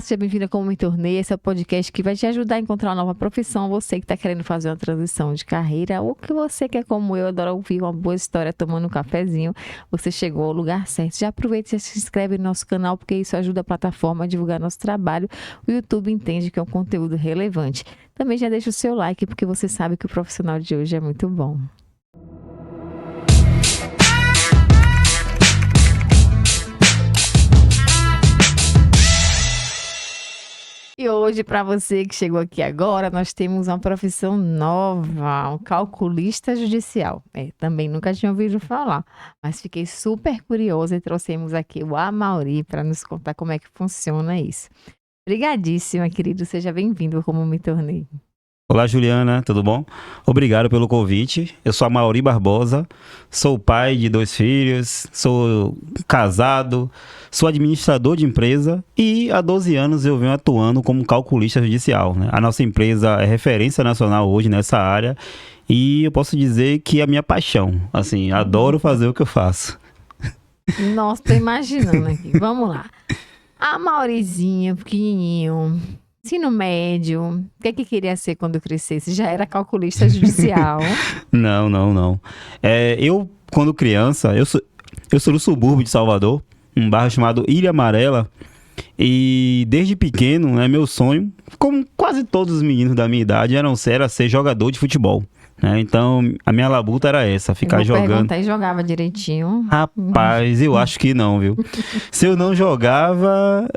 seja bem-vindo a Como Me Tornei. Esse é o podcast que vai te ajudar a encontrar uma nova profissão. Você que está querendo fazer uma transição de carreira ou que você que é como eu, adora ouvir uma boa história tomando um cafezinho. Você chegou ao lugar certo. Já aproveita e se inscreve no nosso canal, porque isso ajuda a plataforma a divulgar nosso trabalho. O YouTube entende que é um conteúdo relevante. Também já deixa o seu like, porque você sabe que o profissional de hoje é muito bom. E hoje, para você que chegou aqui agora, nós temos uma profissão nova, um calculista judicial. Também nunca tinha ouvido falar, mas fiquei super curiosa e trouxemos aqui o Amaury para nos contar como é que funciona isso. Obrigadíssima, querido. Seja bem-vindo Como Me Tornei. Olá, Juliana, tudo bom? Obrigado pelo convite. Eu sou Amaury Barbosa, sou pai de 2 filhos, sou casado, sou administrador de empresa e há 12 anos eu venho atuando como calculista judicial, né? A nossa empresa é referência nacional hoje nessa área e eu posso dizer que é a minha paixão. Assim, adoro fazer o que eu faço. Nossa, tô imaginando aqui. Vamos lá. Amauryzinho, pequenininho, ensino médio, o que queria ser quando crescesse? Já era calculista judicial? Não. Eu, quando criança, eu sou do subúrbio de Salvador, um bairro chamado Ilha Amarela, e desde pequeno, né, meu sonho, como quase todos os meninos da minha idade, era ser jogador de futebol. Então, a minha labuta era essa, ficar jogando. E jogava direitinho? Rapaz, eu acho que não, viu? Se eu não jogava,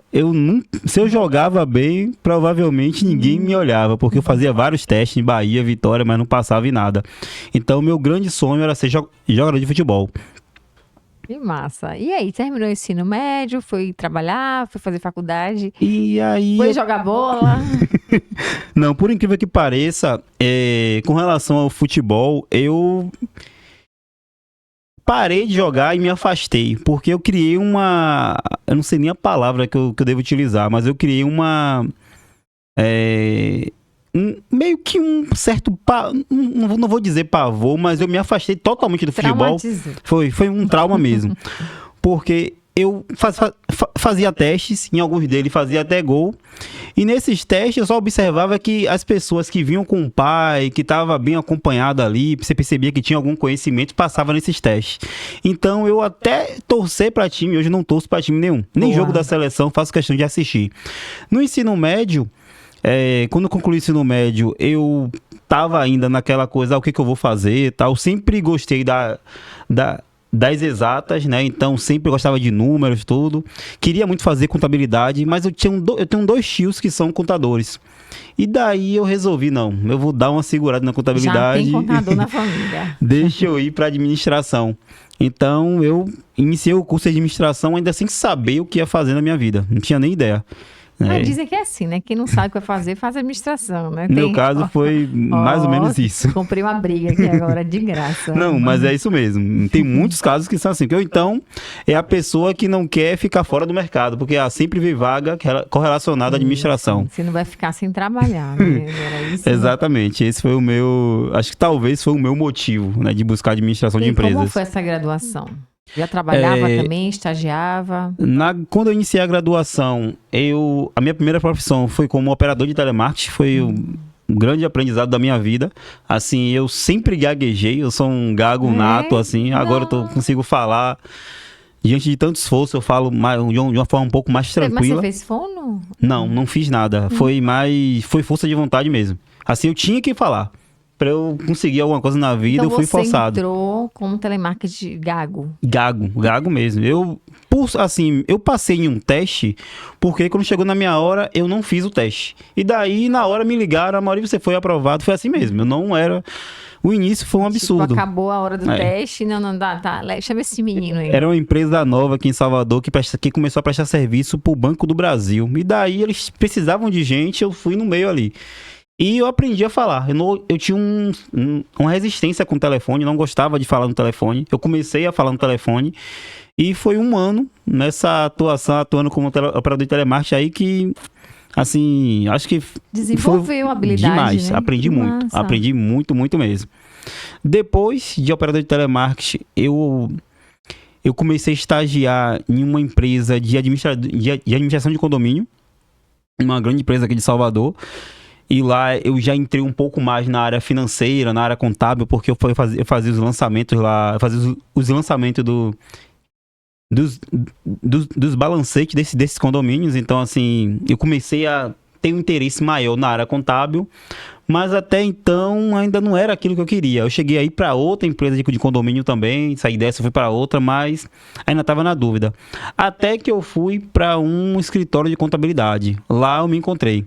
se eu jogava bem, provavelmente ninguém me olhava, porque eu fazia vários testes em Bahia, Vitória, mas não passava em nada. Então, meu grande sonho era ser jogador de futebol. Que massa. E aí, terminou o ensino médio, foi trabalhar, foi fazer faculdade? E aí... Foi jogar bola? Não, por incrível que pareça, com relação ao futebol, eu parei de jogar e me afastei, porque eu criei uma... Eu não sei nem a palavra que eu devo utilizar, mas eu criei uma... meio que um certo... Não vou dizer pavor, mas eu me afastei totalmente do futebol. Foi um trauma mesmo. Porque eu fazia testes, em alguns deles fazia até gol. E nesses testes eu só observava que as pessoas que vinham com o pai, que estava bem acompanhado ali, você percebia que tinha algum conhecimento, passava nesses testes. Então eu até torcer para time, hoje não torço para time nenhum. Nem jogo da seleção, faço questão de assistir. No ensino médio... quando eu concluí o ensino médio, eu tava ainda naquela coisa, o que eu vou fazer e tal. Sempre gostei das exatas, né? Então, sempre gostava de números, tudo. Queria muito fazer contabilidade, mas eu tenho 2 tios que são contadores. E daí eu resolvi, não, eu vou dar uma segurada na contabilidade. Já tem contador na família. Deixa eu ir para administração. Então, eu iniciei o curso de administração ainda sem saber o que ia fazer na minha vida. Não tinha nem ideia. Mas dizem que é assim, né? Quem não sabe o que vai fazer, faz administração, né? No meu caso foi mais ou menos isso. Comprei uma briga aqui agora, de graça. Não, mas é isso mesmo. Tem muitos casos que são assim. Ou então, é a pessoa que não quer ficar fora do mercado, porque sempre vê vaga correlacionada à administração. Você não vai ficar sem trabalhar, né? Era isso, exatamente. Esse foi o meu... Acho que talvez foi o meu motivo, né, de buscar administração de empresas. Como foi essa graduação? Já trabalhava também, estagiava? Quando eu iniciei a graduação, a minha primeira profissão foi como operador de telemarketing, foi um grande aprendizado da minha vida. Assim, eu sempre gaguejei, eu sou um gago nato, assim, agora eu consigo falar. Diante de tanto esforço, eu falo de uma forma um pouco mais tranquila. Mas você fez fono? Não fiz nada. Foi força de vontade mesmo. Assim, eu tinha que falar. Pra eu conseguir alguma coisa na vida, então, eu fui forçado. Você entrou como telemarketing gago? Gago mesmo. Eu passei em um teste, porque quando chegou na minha hora, eu não fiz o teste. E daí, na hora, me ligaram, Amaury, você foi aprovado. Foi assim mesmo. Eu não era... O início foi um absurdo. Acabou a hora do teste, não dá, chama esse menino aí. Era uma empresa nova aqui em Salvador que começou a prestar serviço pro Banco do Brasil. E daí, eles precisavam de gente, eu fui no meio ali. E eu aprendi a falar. Eu tinha uma resistência com o telefone, não gostava de falar no telefone. Eu comecei a falar no telefone e foi 1 ano nessa atuando como operador de telemarketing aí que, assim, acho que... Desenvolveu habilidade, demais, né? Aprendi muito. Aprendi muito, muito mesmo. Depois de operador de telemarketing, eu comecei a estagiar em uma empresa de administração de condomínio. uma grande empresa aqui de Salvador. E lá eu já entrei um pouco mais na área financeira, na área contábil, porque eu fazia os lançamentos lá, eu fazia os lançamentos dos balancetes desses condomínios. Então, assim, eu comecei a ter um interesse maior na área contábil, mas até então ainda não era aquilo que eu queria. Eu cheguei aí para outra empresa de condomínio também, saí dessa, fui para outra, mas ainda estava na dúvida. Até que eu fui para um escritório de contabilidade. Lá eu me encontrei.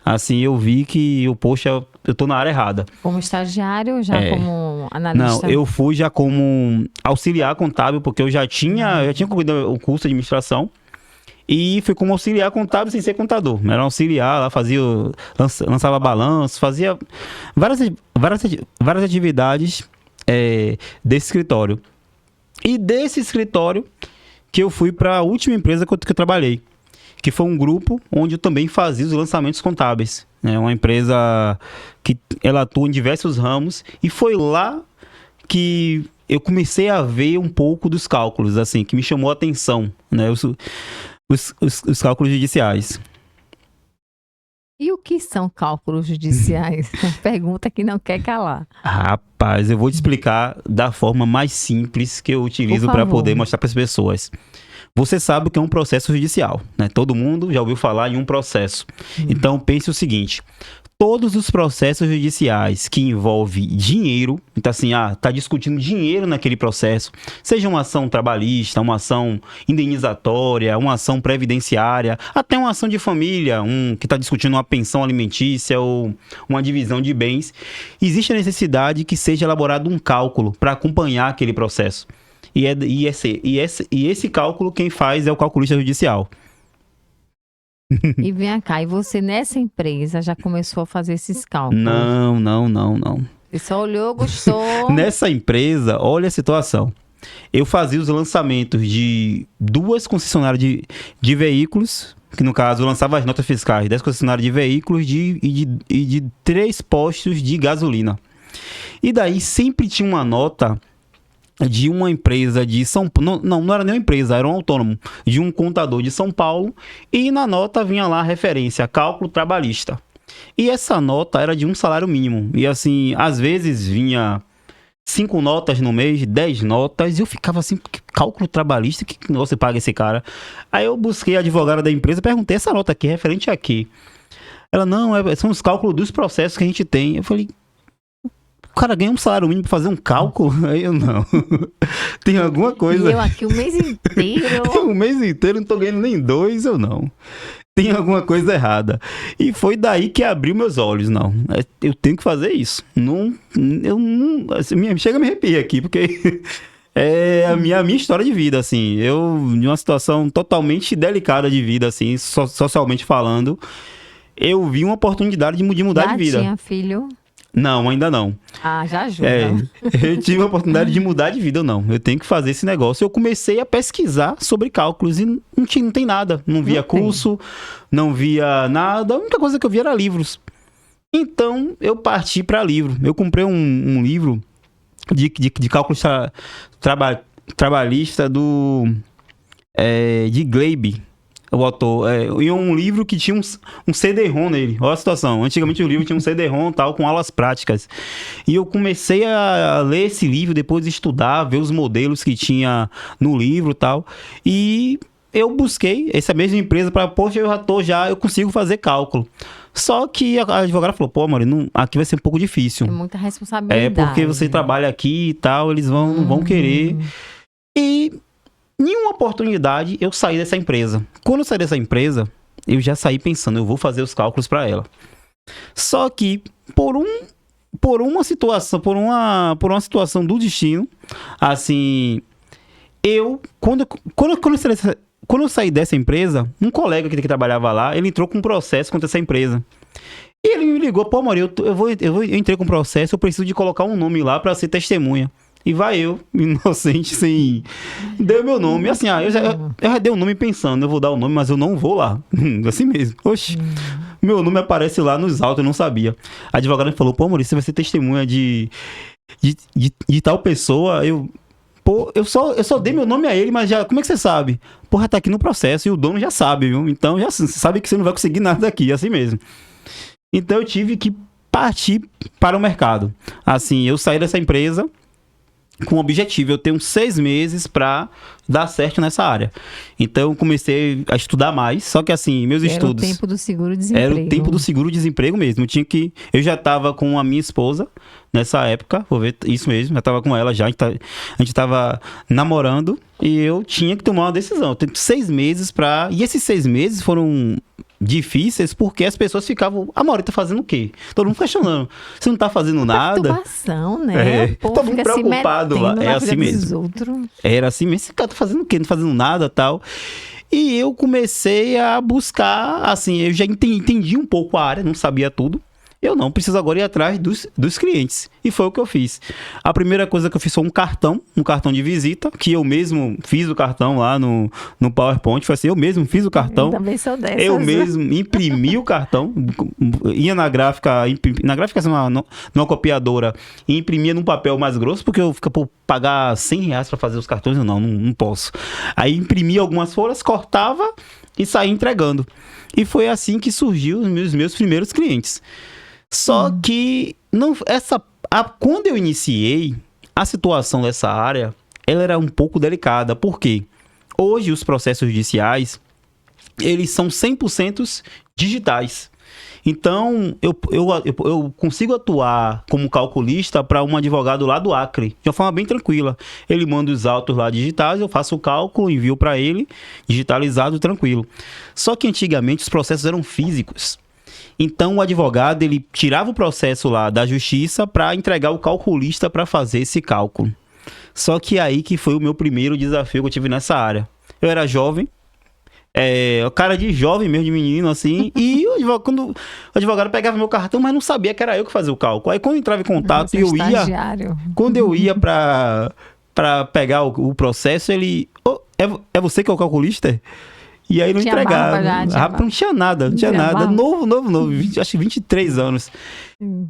Assim, eu vi que, poxa, eu tô na área errada. Como estagiário ou já como analista? Não, eu fui já como auxiliar contábil, porque eu já tinha concluído o curso de administração. E fui como auxiliar contábil sem ser contador. Era um auxiliar, lá lançava balanço, fazia várias atividades desse escritório. E desse escritório que eu fui para a última empresa que eu trabalhei, que foi um grupo onde eu também fazia os lançamentos contábeis. É uma empresa que ela atua em diversos ramos, e foi lá que eu comecei a ver um pouco dos cálculos, assim, que me chamou a atenção, né? Os cálculos judiciais. E o que são cálculos judiciais? Pergunta que não quer calar. Rapaz, eu vou te explicar da forma mais simples que eu utilizo para poder mostrar para as pessoas. Você sabe o que é um processo judicial, né? Todo mundo já ouviu falar em um processo. Então, pense o seguinte: todos os processos judiciais que envolvem dinheiro, então assim, tá discutindo dinheiro naquele processo, seja uma ação trabalhista, uma ação indenizatória, uma ação previdenciária, até uma ação de família, que está discutindo uma pensão alimentícia ou uma divisão de bens, existe a necessidade que seja elaborado um cálculo para acompanhar aquele processo. E esse cálculo quem faz é o calculista judicial. E vem cá, e você nessa empresa já começou a fazer esses cálculos? Não. Você só olhou, gostou? Nessa empresa, olha a situação. Eu fazia os lançamentos de 2 concessionárias de veículos, que no caso eu lançava as notas fiscais, 10 concessionárias de veículos e de 3 postos de gasolina. E daí sempre tinha uma nota de uma empresa de São Paulo, não era nem uma empresa, era um autônomo, de um contador de São Paulo, e na nota vinha lá a referência, cálculo trabalhista. E essa nota era de um salário mínimo, e assim, às vezes vinha 5 notas no mês, 10 notas, e eu ficava assim, cálculo trabalhista, que você paga esse cara? Aí eu busquei a advogada da empresa, perguntei, essa nota aqui é referente a quê? Ela, não, são os cálculos dos processos que a gente tem. Eu falei, o cara ganha um salário mínimo pra fazer um cálculo? Aí eu não. Tem alguma coisa. E eu aqui o mês inteiro. O mês inteiro, não tô ganhando nem 2, eu não. Tem alguma coisa errada. E foi daí que abriu meus olhos. Não, eu tenho que fazer isso. Chega a me arrepiar aqui, porque é a minha história de vida, assim. Eu, em uma situação totalmente delicada de vida, assim, socialmente falando, eu vi uma oportunidade de mudar de vida. Já tinha filho? Não, ainda não. Já ajuda. Eu tive a oportunidade de mudar de vida, não. Eu tenho que fazer esse negócio. Eu comecei a pesquisar sobre cálculos e não tem nada. Não via curso, não via nada. A única coisa que eu via era livros. Então, eu parti para livro. Eu comprei um livro de cálculos trabalhista de Gleibe. O autor, e um livro que tinha um CD-ROM nele. Olha a situação. Antigamente o livro tinha um CD-ROM tal, com aulas práticas. E eu comecei a ler esse livro, depois estudar, ver os modelos que tinha no livro e tal. E eu busquei essa mesma empresa para, poxa, eu consigo fazer cálculo. Só que a advogada falou, pô, amor, aqui vai ser um pouco difícil. É muita responsabilidade. É porque você trabalha aqui e tal, eles não vão querer. E em uma oportunidade, eu saí dessa empresa. Quando eu saí dessa empresa, eu já saí pensando, eu vou fazer os cálculos para ela. Só que, por uma situação do destino, assim, quando eu saí dessa empresa, um colega que trabalhava lá, ele entrou com um processo contra essa empresa. E ele me ligou, pô, amor, eu entrei com um processo, eu preciso de colocar um nome lá para ser testemunha. E vai eu, inocente, sem... Deu meu nome. Assim, eu já dei o nome pensando, eu vou dar o nome, mas eu não vou lá. Assim mesmo. Oxi. Meu nome aparece lá nos autos, eu não sabia. A advogada falou, pô, Maurício, você vai ser testemunha de tal pessoa. Pô, eu só dei meu nome a ele, mas já, como é que você sabe? Porra, tá aqui no processo e o dono já sabe, viu? Então já sabe que você não vai conseguir nada aqui, assim mesmo. Então eu tive que partir para o mercado. Assim, eu saí dessa empresa com o objetivo, eu tenho 6 meses para dar certo nessa área. Então eu comecei a estudar mais, só que assim, meus estudos... Era o tempo do seguro-desemprego. Era o tempo do seguro-desemprego mesmo. Eu já estava com a minha esposa nessa época, vou ver, isso mesmo, já estava com ela já, a gente estava namorando e eu tinha que tomar uma decisão. Eu tenho 6 meses para... E esses 6 meses foram difíceis porque as pessoas ficavam, a Mauri tá fazendo o quê? Todo mundo questionando. Você não tá fazendo nada? Perturbação, né? Todo mundo preocupado lá. É assim mesmo. Era assim mesmo. Esse cara tá fazendo o quê? Não fazendo nada, tal. E eu comecei a buscar, assim, eu já entendi um pouco a área, não sabia tudo. Eu não, preciso agora ir atrás dos clientes. E foi o que eu fiz. A primeira coisa que eu fiz foi um cartão de visita, que eu mesmo fiz o cartão lá no PowerPoint. Foi assim, eu mesmo fiz o cartão. Eu também sou dessas. Eu mesmo imprimi o cartão, ia na gráfica, assim, numa copiadora, e imprimia num papel mais grosso, porque eu fico por pagar R$100 para fazer os cartões, eu não posso. Aí imprimia algumas folhas, cortava e saía entregando. E foi assim que surgiu os meus primeiros clientes. Só que quando eu iniciei, a situação dessa área, ela era um pouco delicada. Por quê? Hoje os processos judiciais, eles são 100% digitais. Então, eu consigo atuar como calculista para um advogado lá do Acre, de uma forma bem tranquila. Ele manda os autos lá digitais, eu faço o cálculo, envio para ele, digitalizado, tranquilo. Só que antigamente os processos eram físicos. Então, o advogado, ele tirava o processo lá da justiça para entregar o calculista para fazer esse cálculo. Só que aí que foi o meu primeiro desafio que eu tive nessa área. Eu era jovem, o cara de jovem mesmo, de menino, assim, e quando o advogado pegava meu cartão, mas não sabia que era eu que fazia o cálculo. Aí, quando eu entrava em contato, quando eu ia para pegar o processo, ele... é você que é o calculista? E aí não entregava. Não tinha nada. Novo. Acho que 23 anos.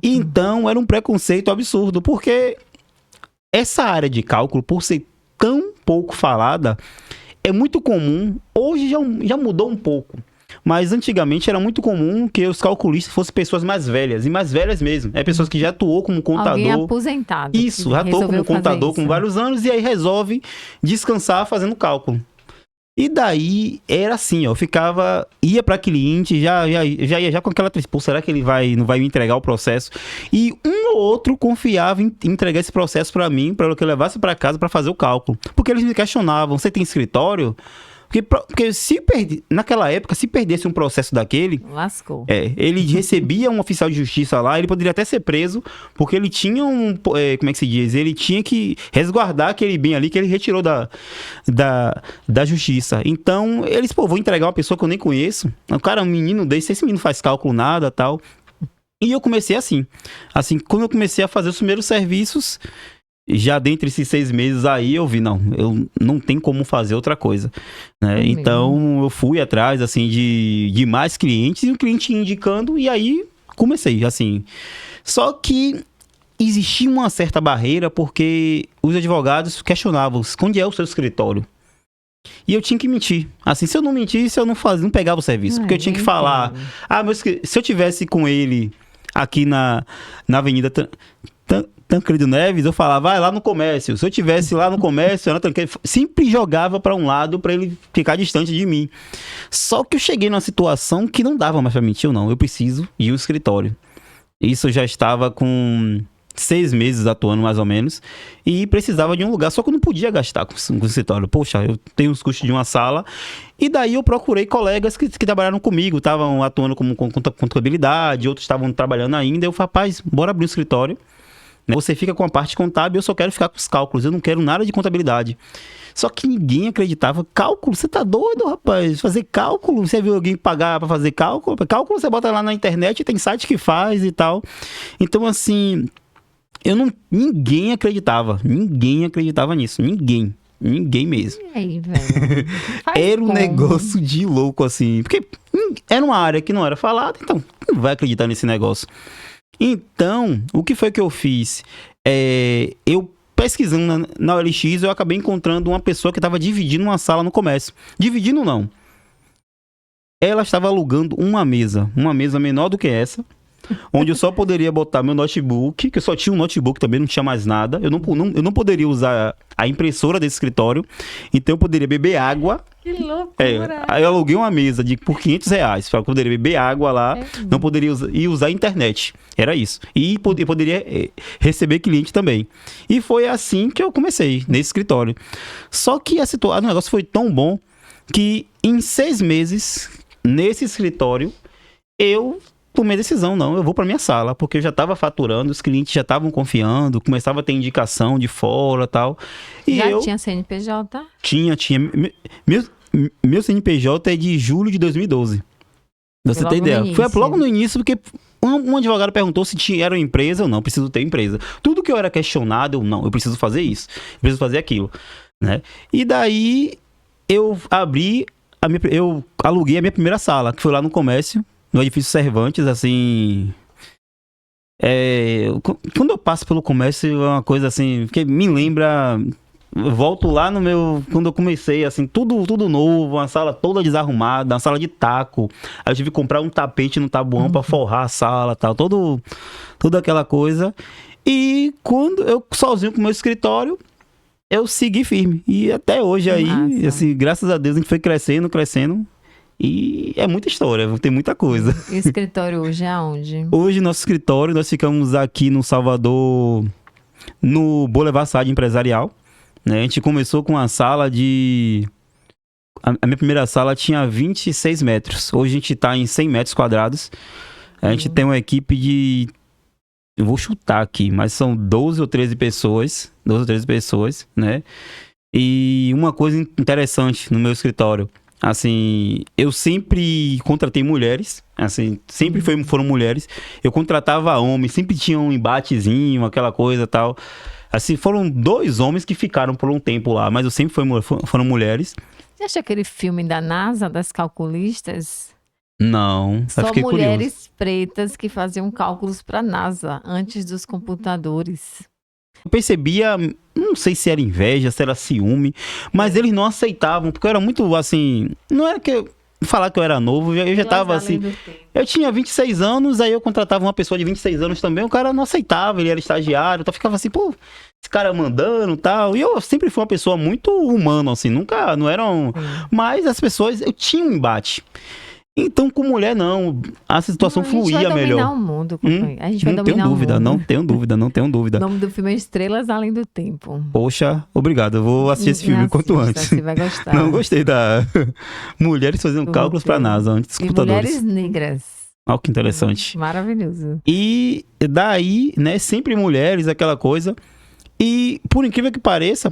Então, era um preconceito absurdo, porque essa área de cálculo, por ser tão pouco falada, é muito comum. Hoje já mudou um pouco. Mas antigamente era muito comum que os calculistas fossem pessoas mais velhas. E mais velhas mesmo. Pessoas que já atuou como contador. Alguém aposentado. Isso, já atuou como contador com vários anos. E aí resolve descansar fazendo cálculo. E daí, era assim, eu ia para cliente, já ia com aquela tristeza, será que ele não vai me entregar o processo? E um ou outro confiava em entregar esse processo para mim, para que eu levasse para casa para fazer o cálculo. Porque eles me questionavam, você tem escritório? Porque naquela época, se perdesse um processo daquele... Lascou. Ele recebia um oficial de justiça lá, ele poderia até ser preso, porque ele tinha como é que se diz? Ele tinha que resguardar aquele bem ali que ele retirou da justiça. Então, eles, vou entregar uma pessoa que eu nem conheço. O cara, um menino desse, esse menino faz cálculo nada, tal. E eu comecei assim. Assim, quando eu comecei a fazer os primeiros serviços... Já dentre esses 6 meses aí, eu vi, eu não tenho como fazer outra coisa, né? Então, eu fui atrás, assim, de mais clientes, e o cliente indicando, e aí comecei, assim. Só que existia uma certa barreira, porque os advogados questionavam, onde é o seu escritório? E eu tinha que mentir. Assim, se eu não mentisse, eu não pegava o serviço, porque eu tinha que falar, se eu tivesse com ele aqui na Avenida... Tancredo Neves, eu falava, vai lá no comércio. Se eu tivesse lá no comércio, sempre jogava para um lado para ele ficar distante de mim. Só que eu cheguei numa situação que não dava mais para mentir, eu preciso ir ao escritório. Isso eu já estava com 6 meses atuando, mais ou menos, e precisava de um lugar, só que eu não podia gastar com o escritório. Poxa, eu tenho os custos de uma sala, e daí eu procurei colegas que trabalharam comigo, estavam atuando com contabilidade, outros estavam trabalhando ainda. Eu falei, rapaz, bora abrir um escritório. Você fica com a parte contábil, eu só quero ficar com os cálculos, eu não quero nada de contabilidade. Só que ninguém acreditava. Cálculo? Você tá doido, rapaz? Fazer cálculo? Você viu alguém pagar pra fazer cálculo? Cálculo você bota lá na internet, tem site que faz e tal. Então, assim, ninguém acreditava. Ninguém acreditava nisso. Ninguém mesmo. E aí, velho? Era um negócio de louco, assim. Porque era uma área que não era falada, então não vai acreditar nesse negócio. Então, o que foi que eu fiz? Eu pesquisando na OLX, eu acabei encontrando uma pessoa que estava dividindo uma sala no comércio. Dividindo não. Ela estava alugando uma mesa menor do que essa, onde eu só poderia botar meu notebook, que eu só tinha um notebook também, não tinha mais nada. Eu não poderia usar a impressora desse escritório, então eu poderia beber água. Que loucura! Aí eu aluguei uma mesa por R$500, para poder beber água lá, não poderia usar a internet. Era isso. E poderia receber cliente também. E foi assim que eu comecei, nesse escritório. Só que o negócio foi tão bom que em 6 meses, nesse escritório, eu tomei a decisão, eu vou para minha sala, porque eu já estava faturando, os clientes já estavam confiando, começava a ter indicação de fora e tal. E já tinha CNPJ? Tinha. Meu CNPJ é de julho de 2012. Pra você ter ideia. Foi logo no início, porque um advogado perguntou se era uma empresa ou não, preciso ter empresa. Tudo que eu era questionado, eu preciso fazer isso, eu preciso fazer aquilo, né? E daí eu aluguei a minha primeira sala, que foi lá no comércio, no edifício Cervantes, assim. Quando eu passo pelo comércio, é uma coisa assim, que me lembra. Eu volto lá quando eu comecei, assim, tudo novo, uma sala toda desarrumada, uma sala de taco. Aí eu tive que comprar um tapete no tabuão pra forrar a sala, tal, toda aquela coisa. E quando eu sozinho com o meu escritório, eu segui firme. E até hoje aí, assim, graças a Deus, a gente foi crescendo. E é muita história, tem muita coisa. E o escritório hoje é aonde? Hoje, nosso escritório, nós ficamos aqui no Salvador, no Boulevard Saad Empresarial. Né? A gente começou com uma sala de... A minha primeira sala tinha 26 metros. Hoje a gente está em 100 metros quadrados. A gente tem uma equipe de... Eu vou chutar aqui, mas são 12 ou 13 pessoas. 12 ou 13 pessoas, né? E uma coisa interessante no meu escritório... Assim, eu sempre contratei mulheres, assim, sempre foram mulheres. Eu contratava homens, sempre tinha um embatezinho, aquela coisa e tal. Assim, foram 2 homens que ficaram por um tempo lá, mas eu sempre foram mulheres. Você acha aquele filme da NASA, das calculistas? Não, só fiquei mulheres curioso. pretas que faziam cálculos para a NASA, antes dos computadores. Eu percebia, não sei se era inveja, se era ciúme, mas eles não aceitavam, porque eu era muito, assim, não era que eu falar que eu era novo, eu já tava assim, eu tinha 26 anos, aí eu contratava uma pessoa de 26 anos também, o cara não aceitava, ele era estagiário, então ficava assim, pô, esse cara mandando e tal, e eu sempre fui uma pessoa muito humana, assim, nunca, não eram, mas as pessoas, eu tinha um embate. Então, com mulher, não. A situação fluía melhor. A gente vai dominar o mundo, a gente vai não dominar tenho dúvida, o mundo. Não tenho dúvida. O nome do filme é Estrelas Além do Tempo. Poxa, obrigado. Eu vou assistir esse filme quanto antes. Você vai gostar. Não gostei da... Mulheres fazendo cálculos para a NASA antes dos computadores. E mulheres negras. Olha que interessante. Maravilhoso. E daí, né, sempre mulheres, aquela coisa. E por incrível que pareça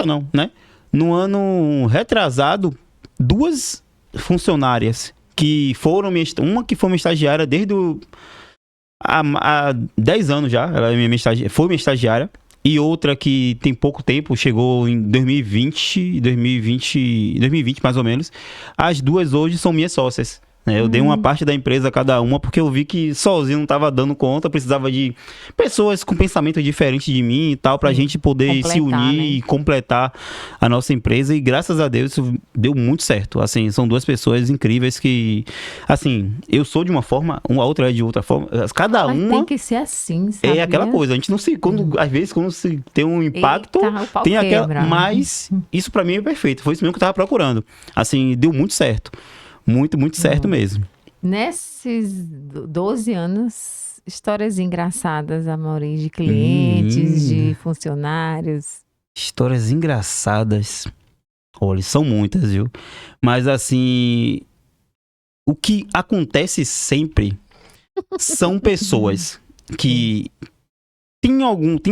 não, né? No ano retrasado, 2 funcionárias que foram uma que foi minha estagiária desde há 10 anos já, ela foi minha estagiária, e outra que tem pouco tempo, chegou em 2020 mais ou menos. As 2 hoje são minhas sócias. Eu dei uma parte da empresa a cada uma, porque eu vi que sozinho não estava dando conta, precisava de pessoas com pensamento diferente de mim e tal, pra gente poder se unir, né? E completar a nossa empresa, e graças a Deus isso deu muito certo. Assim, são 2 pessoas incríveis que, assim, eu sou de uma forma, a outra é de outra forma, cada Mas uma... tem que ser assim, sabe? É aquela coisa, a gente não se... às vezes, quando se tem um impacto, tem aquela... Mas isso pra mim é perfeito, foi isso mesmo que eu tava procurando. Assim, deu muito certo. Muito, muito certo mesmo. Nesses 12 anos, histórias engraçadas, Amorim, de clientes, de funcionários. Histórias engraçadas. Olha, são muitas, viu? Mas assim, o que acontece sempre são pessoas que tem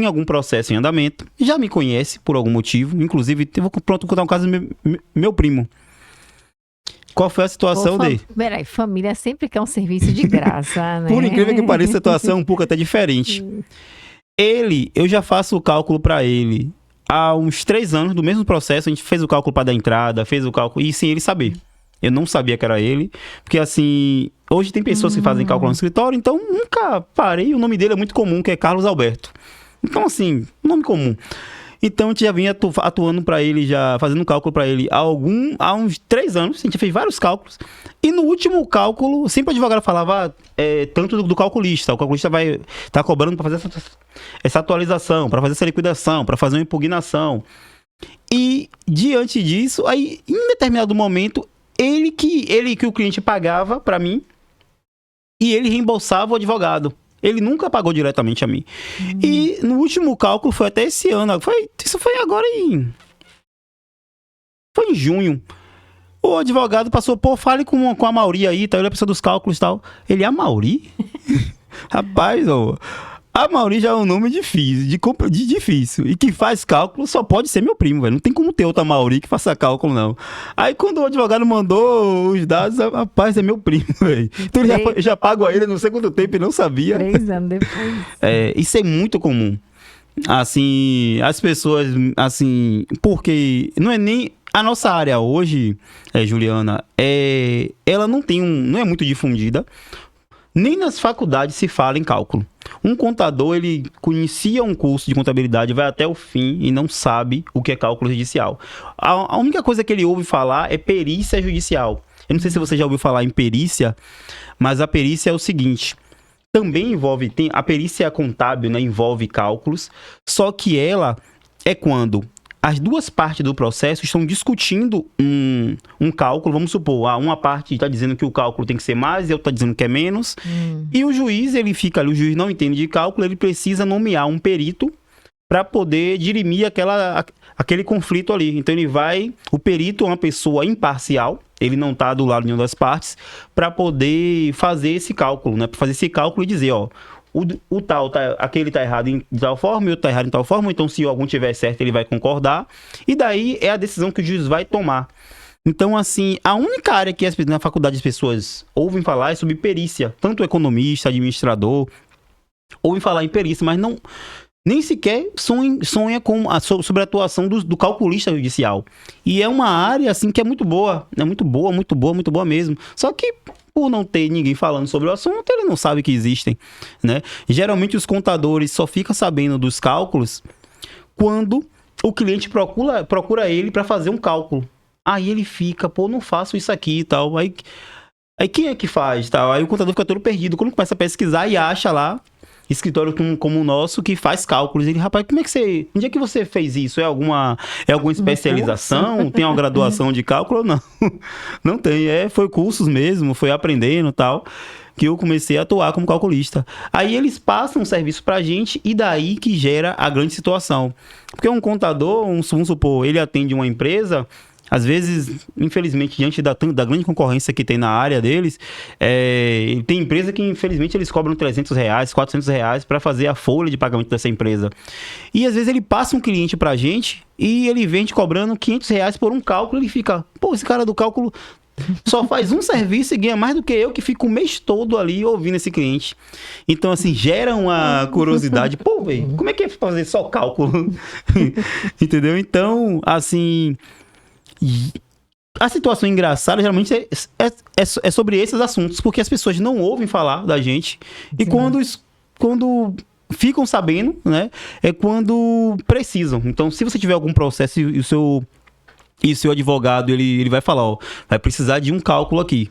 algum processo em andamento, já me conhece por algum motivo. Inclusive, eu vou contar um caso do meu primo. Qual foi a situação dele? Peraí, família sempre quer um serviço de graça, né? Por incrível que pareça, a situação é um pouco até diferente. Eu já faço o cálculo para ele há uns 3 anos, do mesmo processo. A gente fez o cálculo para dar entrada, fez o cálculo, e sem ele saber. Eu não sabia que era ele, porque assim, hoje tem pessoas que fazem cálculo no escritório, então nunca parei. O nome dele é muito comum, que é Carlos Alberto. Então assim, nome comum. Então, a gente já vinha atuando para ele, já fazendo cálculo para ele há uns 3 anos. A gente fez vários cálculos. E no último cálculo, sempre o advogado falava tanto do calculista. O calculista vai estar cobrando para fazer essa atualização, para fazer essa liquidação, para fazer uma impugnação. E, diante disso, aí, em determinado momento, ele que o cliente pagava para mim e ele reembolsava o advogado. Ele nunca pagou diretamente a mim. E no último cálculo, foi até esse ano. Isso foi agora Foi em junho. O advogado passou, fale com a Mauri aí, tá? Ele é a pessoa dos cálculos e tal. Ele, a Mauri? Rapaz, a Mauri já é um nome difícil, de difícil. E que faz cálculo só pode ser meu primo, velho. Não tem como ter outra Mauri que faça cálculo, não. Aí quando o advogado mandou os dados, rapaz, é meu primo, velho. Então ele já pago a ele não sei quanto tempo e não sabia. 3 anos depois. Isso é muito comum. Assim, as pessoas, assim, porque não é nem... A nossa área hoje, Juliana, ela não é muito difundida. Nem nas faculdades se fala em cálculo. Um contador, ele conhecia um curso de contabilidade, vai até o fim e não sabe o que é cálculo judicial. A única coisa que ele ouve falar é perícia judicial. Eu não sei se você já ouviu falar em perícia, mas a perícia é o seguinte... Também envolve... A perícia contábil, né, envolve cálculos, só que ela é quando... As duas partes do processo estão discutindo um cálculo. Vamos supor, uma parte está dizendo que o cálculo tem que ser mais e a outra está dizendo que é menos. E o juiz, ele fica ali, o juiz não entende de cálculo, ele precisa nomear um perito para poder dirimir aquele conflito ali. Então o perito é uma pessoa imparcial, ele não está do lado de nenhuma das partes, para poder fazer esse cálculo, né? Para fazer esse cálculo e dizer, aquele tá errado em tal forma e o outro tá errado em tal forma, então se algum tiver certo ele vai concordar, e daí é a decisão que o juiz vai tomar. Então, assim, a única área que na faculdade as pessoas ouvem falar é sobre perícia, tanto economista, administrador, ouvem falar em perícia, mas nem sequer sonha sobre a atuação do calculista judicial. E é uma área, assim, que é muito boa, muito boa mesmo. Só que, por não ter ninguém falando sobre o assunto, ele não sabe que existem, né? Geralmente, os contadores só ficam sabendo dos cálculos quando o cliente procura ele para fazer um cálculo. Aí ele fica, não faço isso aqui e tal. Aí quem é que faz, tal? Aí o contador fica todo perdido. Quando começa a pesquisar e acha lá escritório como o nosso que faz cálculos. Ele, rapaz, onde é que você fez isso? É alguma especialização? Tem uma graduação de cálculo? Não, não tem. Foi cursos mesmo, foi aprendendo e tal, que eu comecei a atuar como calculista. Aí eles passam um serviço pra gente e daí que gera a grande situação. Porque um contador, vamos supor, ele atende uma empresa... Às vezes, infelizmente, diante da grande concorrência que tem na área deles, tem empresa que, infelizmente, eles cobram R$300, R$400 para fazer a folha de pagamento dessa empresa. E, às vezes, ele passa um cliente pra gente e ele vende cobrando R$500 por um cálculo. Ele fica, esse cara do cálculo só faz um serviço e ganha mais do que eu, que fico o mês todo ali ouvindo esse cliente. Então, assim, gera uma curiosidade. Velho, como é que é fazer só cálculo? Entendeu? Então, assim... A situação engraçada geralmente é sobre esses assuntos, porque as pessoas não ouvem falar da gente. E quando ficam sabendo, né, é quando precisam. Então, se você tiver algum processo e o seu advogado ele vai falar, vai precisar de um cálculo aqui.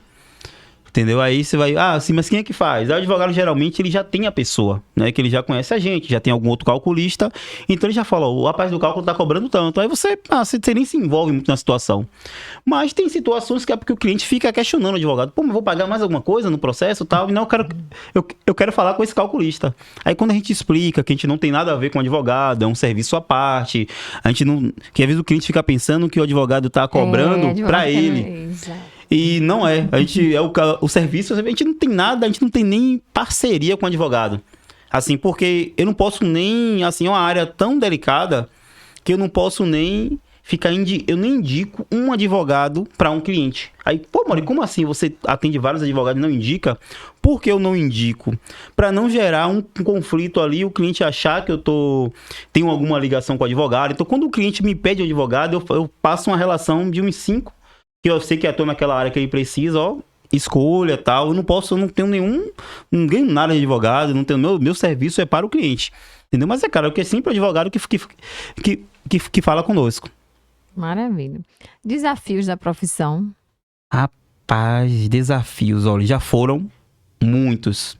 Entendeu? Aí você vai, sim, mas quem é que faz? O advogado, geralmente, ele já tem a pessoa, né? Que ele já conhece a gente, já tem algum outro calculista. Então, ele já fala, o rapaz do cálculo tá cobrando tanto. Aí você nem se envolve muito na situação. Mas tem situações que é porque o cliente fica questionando o advogado. Mas vou pagar mais alguma coisa no processo e tal? E não, eu quero falar com esse calculista. Aí, quando a gente explica que a gente não tem nada a ver com o advogado, é um serviço à parte, a gente não... Que às vezes o cliente fica pensando que o advogado tá cobrando para ele. Exato. E não é. A gente o serviço, a gente não tem nada, a gente não tem nem parceria com o advogado. Assim, porque eu não posso nem, assim, é uma área tão delicada que eu não posso nem ficar eu nem indico um advogado para um cliente. Aí, Maury, como assim você atende vários advogados e não indica? Por que eu não indico? Para não gerar um conflito ali, o cliente achar que tenho alguma ligação com o advogado. Então, quando o cliente me pede um advogado, eu passo uma relação de uns 5 que eu sei que atua naquela área que ele precisa, escolha, tal, eu não tenho não ganho nada de advogado, não tenho, meu serviço é para o cliente, entendeu? Mas cara, porque é sempre o advogado que fala conosco. Maravilha. Desafios da profissão? Rapaz, desafios, olha, já foram muitos,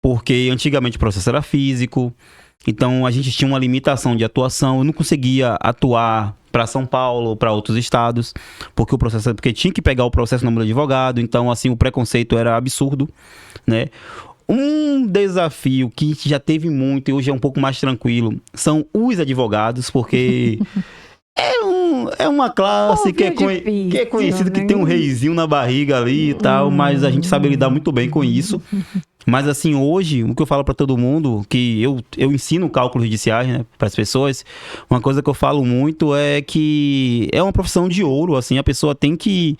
porque antigamente o processo era físico, então a gente tinha uma limitação de atuação, eu não conseguia atuar para São Paulo, para outros estados, porque tinha que pegar o processo no nome do advogado, então assim o preconceito era absurdo, né? Um desafio que já teve muito e hoje é um pouco mais tranquilo são os advogados, porque é uma classe que é conhecido, né? Que tem um reizinho na barriga ali e tal, mas a gente sabe lidar muito bem com isso. Mas assim, hoje, o que eu falo para todo mundo, que eu ensino cálculos judiciais, né, para as pessoas, uma coisa que eu falo muito é que é uma profissão de ouro, assim, a pessoa tem que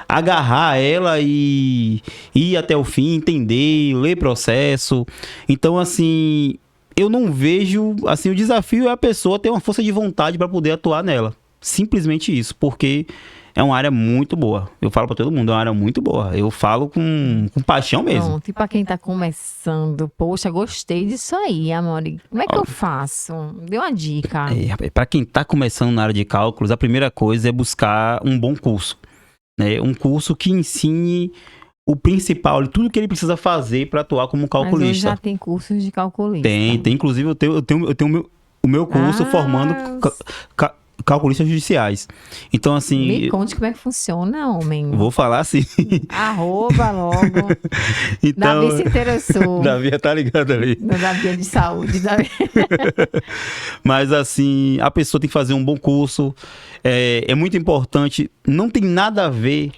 agarrar ela e ir até o fim, entender, ler processo. Então, assim, eu não vejo, assim, o desafio é a pessoa ter uma força de vontade para poder atuar nela. Simplesmente isso, porque é uma área muito boa. Eu falo pra todo mundo, é uma área muito boa. Eu falo com paixão mesmo. Pronto, e pra quem tá começando, poxa, gostei disso aí, Amaury. Como é que eu faço? Dê uma dica. Pra quem tá começando na área de cálculos, a primeira coisa é buscar um bom curso, né? Um curso que ensine o principal, tudo que ele precisa fazer para atuar como calculista. Mas hoje já tem cursos de calculista. Tem. Inclusive, eu tenho o meu curso formando calculistas judiciais. Então, assim... Me conte como é que funciona, homem. Vou falar assim. Arroba logo. Então, Davi se interessou. Davi tá ligado ali. No Davi é de saúde, Davi. Mas, assim, a pessoa tem que fazer um bom curso. É muito importante. Não tem nada a ver...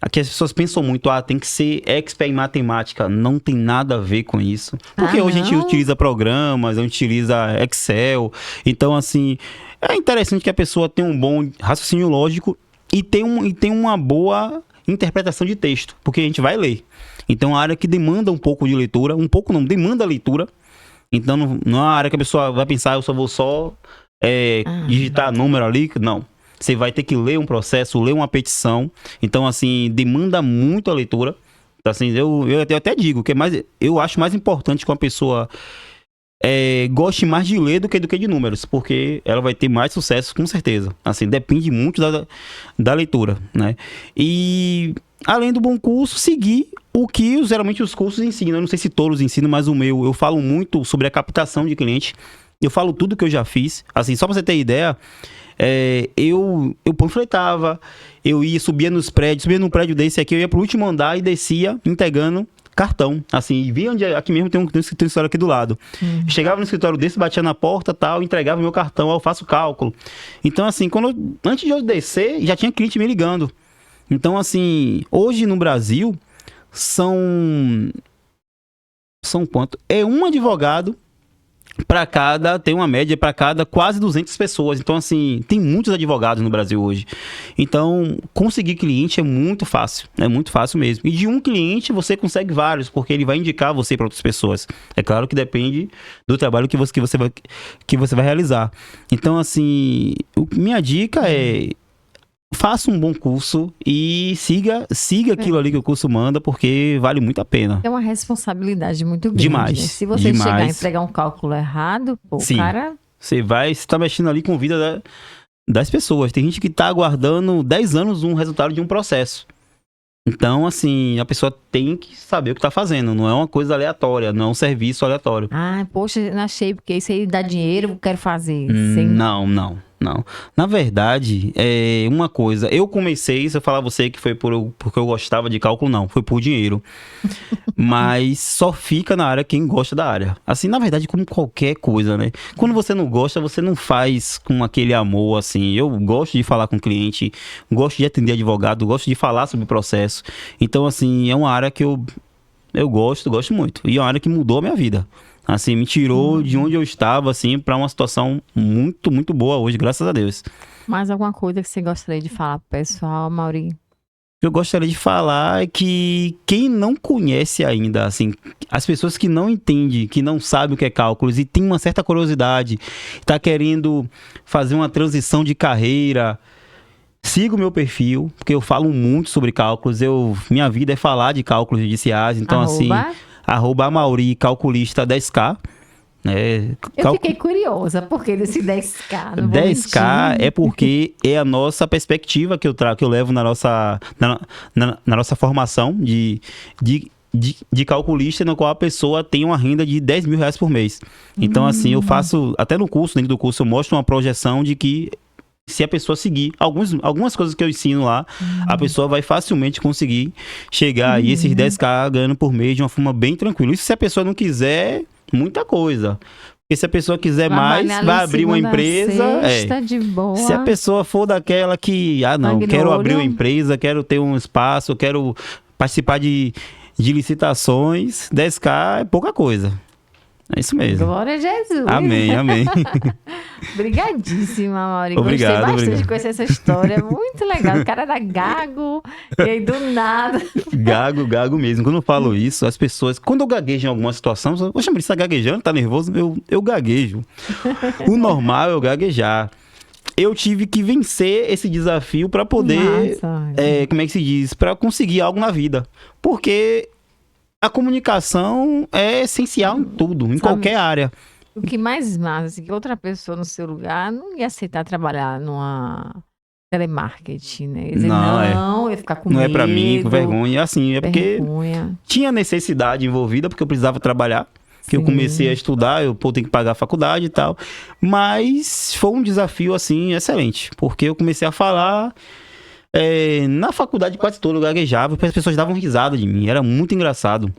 Aqui as pessoas pensam muito, tem que ser expert em matemática. Não tem nada a ver com isso. Porque hoje a gente utiliza programas, a gente utiliza Excel. Então, assim, é interessante que a pessoa tenha um bom raciocínio lógico e tenha uma boa interpretação de texto. Porque a gente vai ler. Então, é uma área que demanda um pouco de leitura. Um pouco não, demanda leitura. Então, não é uma área que a pessoa vai pensar, eu só vou digitar número ali. Não. Você vai ter que ler um processo, ler uma petição. Então, assim, demanda muito a leitura. Então, assim, eu até digo que eu acho mais importante que uma pessoa goste mais de ler do que de números, porque ela vai ter mais sucesso, com certeza. Assim, depende muito da leitura, né? E, além do bom curso, seguir o que geralmente os cursos ensinam. Eu não sei se todos ensinam, mas o meu, eu falo muito sobre a captação de cliente. Eu falo tudo que eu já fiz. Assim, só pra você ter ideia... eu panfletava, eu subia num prédio desse aqui, eu ia pro último andar e descia entregando cartão, assim, via onde aqui mesmo tem um escritório aqui do lado. Chegava no escritório desse, batia na porta, tal, entregava meu cartão, eu faço cálculo. Então, assim, antes de eu descer, já tinha cliente me ligando. Então, assim, hoje no Brasil são quanto? É um advogado tem uma média para cada quase 200 pessoas. Então, assim, tem muitos advogados no Brasil hoje. Então, conseguir cliente é muito fácil mesmo. E de um cliente você consegue vários, porque ele vai indicar você para outras pessoas. É claro que depende do trabalho que você vai realizar. Então, assim, minha dica é: faça um bom curso e siga aquilo ali que o curso manda, porque vale muito a pena. É uma responsabilidade muito grande. Demais. Né? Se você chegar a entregar um cálculo errado, Sim, cara... Você tá mexendo ali com a vida das pessoas. Tem gente que tá aguardando 10 anos um resultado de um processo. Então, assim, a pessoa tem que saber o que tá fazendo. Não é uma coisa aleatória, não é um serviço aleatório. Poxa, não achei, porque isso aí dá dinheiro, eu quero fazer. Não. Na verdade, uma coisa, eu comecei, se eu falar a você que foi porque eu gostava de cálculo, não, foi por dinheiro. Mas só fica na área quem gosta da área. Assim, na verdade, como qualquer coisa, né? Quando você não gosta, você não faz com aquele amor, assim. Eu gosto de falar com o cliente, gosto de atender advogado, gosto de falar sobre o processo. Então, assim, é uma área que eu gosto muito. E é uma área que mudou a minha vida. Assim, me tirou de onde eu estava, assim, para uma situação muito, muito boa hoje, graças a Deus. Mais alguma coisa que você gostaria de falar pro pessoal, Amaury? Eu gostaria de falar que quem não conhece ainda, assim, as pessoas que não entendem, que não sabem o que é cálculos e tem uma certa curiosidade, está querendo fazer uma transição de carreira, Siga o meu perfil, porque eu falo muito sobre cálculos. Minha vida é falar de cálculos judiciais. Então, assim, @Amauri Calculista 10K. Eu fiquei curiosa, por que desse 10K? 10K é porque é a nossa perspectiva que eu levo na nossa formação de calculista, na qual a pessoa tem uma renda de 10 mil reais por mês. Então, assim, eu faço, até no curso, dentro do curso, eu mostro uma projeção de que se a pessoa seguir algumas coisas que eu ensino lá, a pessoa vai facilmente conseguir chegar aí esses 10K ganhando por mês de uma forma bem tranquila. Isso se a pessoa não quiser muita coisa. Porque se a pessoa quiser mais, vai abrir uma empresa. De boa. Se a pessoa for daquela que, não, quero abrir uma empresa, quero ter um espaço, quero participar de licitações, 10K é pouca coisa. É isso mesmo. Glória a Jesus. Amém, amém. Obrigadíssima, Mauri. Obrigado, gostei bastante de conhecer essa história. Muito legal. O cara era gago, e aí do nada. Gago mesmo. Quando eu falo isso, as pessoas, quando eu gaguejo em alguma situação, poxa, mas você tá gaguejando, tá nervoso? Eu gaguejo. O normal é eu gaguejar. Eu tive que vencer esse desafio para poder, como é que se diz? Para conseguir algo na vida. Porque a comunicação é essencial em tudo, em qualquer área. O que mais massa, assim, que outra pessoa no seu lugar não ia aceitar trabalhar numa telemarketing, né? Ia dizer, não, ia ficar com medo. Não é pra mim, com vergonha. Assim, é porque tinha necessidade envolvida, porque eu precisava trabalhar. Que eu comecei a estudar, eu tenho que pagar a faculdade e tal. Mas foi um desafio, assim, excelente. Porque eu comecei a falar... na faculdade quase toda eu gaguejava, as pessoas davam risada de mim, era muito engraçado.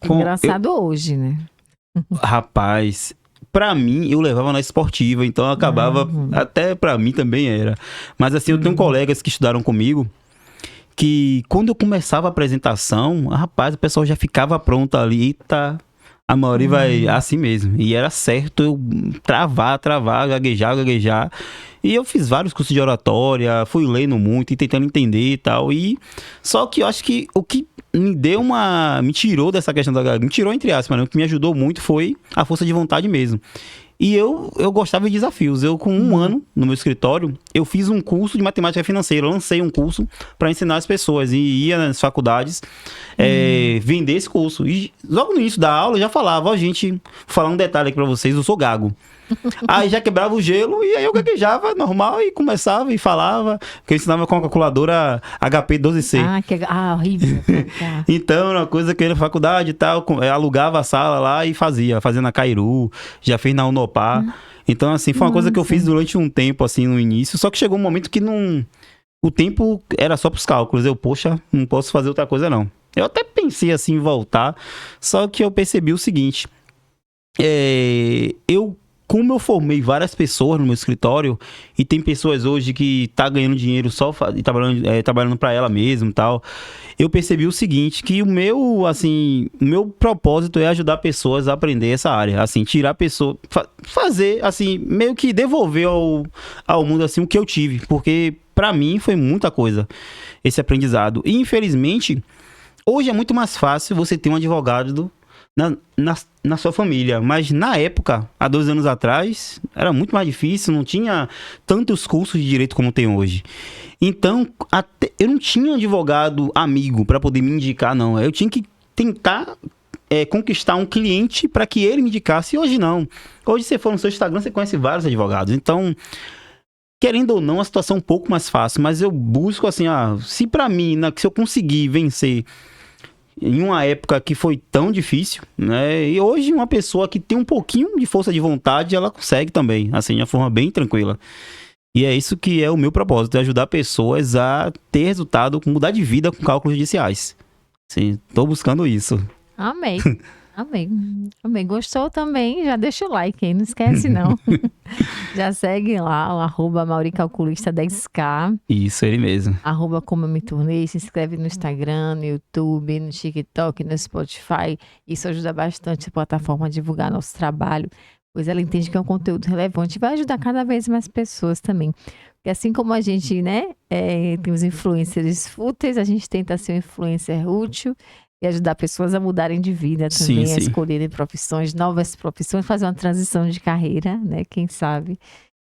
Engraçado hoje, né? Rapaz, pra mim eu levava na esportiva, então acabava, até pra mim também era. Mas assim, eu tenho colegas que estudaram comigo, que quando eu começava a apresentação, rapaz, o pessoal já ficava pronto ali, eita... A maioria vai assim mesmo. E era certo eu travar, gaguejar. E eu fiz vários cursos de oratória, fui lendo muito e tentando entender e tal. Só que eu acho que o que me tirou dessa questão da gagueira, me tirou entre aspas, né? O que me ajudou muito foi a força de vontade mesmo. E eu gostava de desafios. Eu, com 1 ano no meu escritório, eu fiz um curso de matemática financeira. Eu lancei um curso para ensinar as pessoas. E ia nas faculdades vender esse curso. E logo no início da aula eu já falava, gente, vou falar um detalhe aqui para vocês, eu sou gago. Aí já quebrava o gelo e aí eu gaguejava normal e começava e falava, que eu ensinava com a calculadora HP 12C. Horrível. Então, era uma coisa que eu ia na faculdade e tal, alugava a sala lá e fazia na Cairu, já fez na Unopar. Então, assim, foi uma coisa que eu fiz durante um tempo, assim, no início, só que chegou um momento que o tempo era só pros cálculos. Poxa, não posso fazer outra coisa não. Eu até pensei assim em voltar, só que eu percebi o seguinte, como eu formei várias pessoas no meu escritório, e tem pessoas hoje que tá ganhando dinheiro só trabalhando para ela mesma e tal, eu percebi o seguinte, que o meu propósito é ajudar pessoas a aprender essa área, assim, tirar a pessoa, fazer, assim, meio que devolver ao mundo, assim, o que eu tive, porque para mim foi muita coisa esse aprendizado. E infelizmente, hoje é muito mais fácil você ter um advogado na sua família, mas na época, há 2 anos atrás, era muito mais difícil, não tinha tantos cursos de direito como tem hoje. Então, eu não tinha um advogado amigo para poder me indicar, não. Eu tinha que tentar conquistar um cliente para que ele me indicasse, e hoje não. Hoje, você for no seu Instagram, você conhece vários advogados. Então, querendo ou não, a situação é um pouco mais fácil, mas eu busco assim, se para mim, se eu conseguir vencer em uma época que foi tão difícil, né? E hoje uma pessoa que tem um pouquinho de força de vontade, ela consegue também, assim, de uma forma bem tranquila. E é isso que é o meu propósito, é ajudar pessoas a ter resultado, mudar de vida com cálculos judiciais. Sim, tô buscando isso. Amém. Amém. Gostou também? Já deixa o like aí, não esquece não. Já segue lá, o @mauricalculista 10K. Isso, ele mesmo. @como eu me tornei, se inscreve no Instagram, no YouTube, no TikTok, no Spotify. Isso ajuda bastante a plataforma a divulgar nosso trabalho, pois ela entende que é um conteúdo relevante e vai ajudar cada vez mais pessoas também. Porque assim como a gente, né, tem os influencers fúteis, a gente tenta ser um influencer útil e ajudar pessoas a mudarem de vida também, a escolherem novas profissões, fazer uma transição de carreira, né? Quem sabe?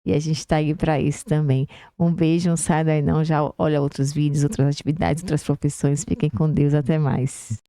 E a gente tá aí para isso também. Um beijo, não sai daí não. Já olha outros vídeos, outras atividades, outras profissões. Fiquem com Deus. Até mais.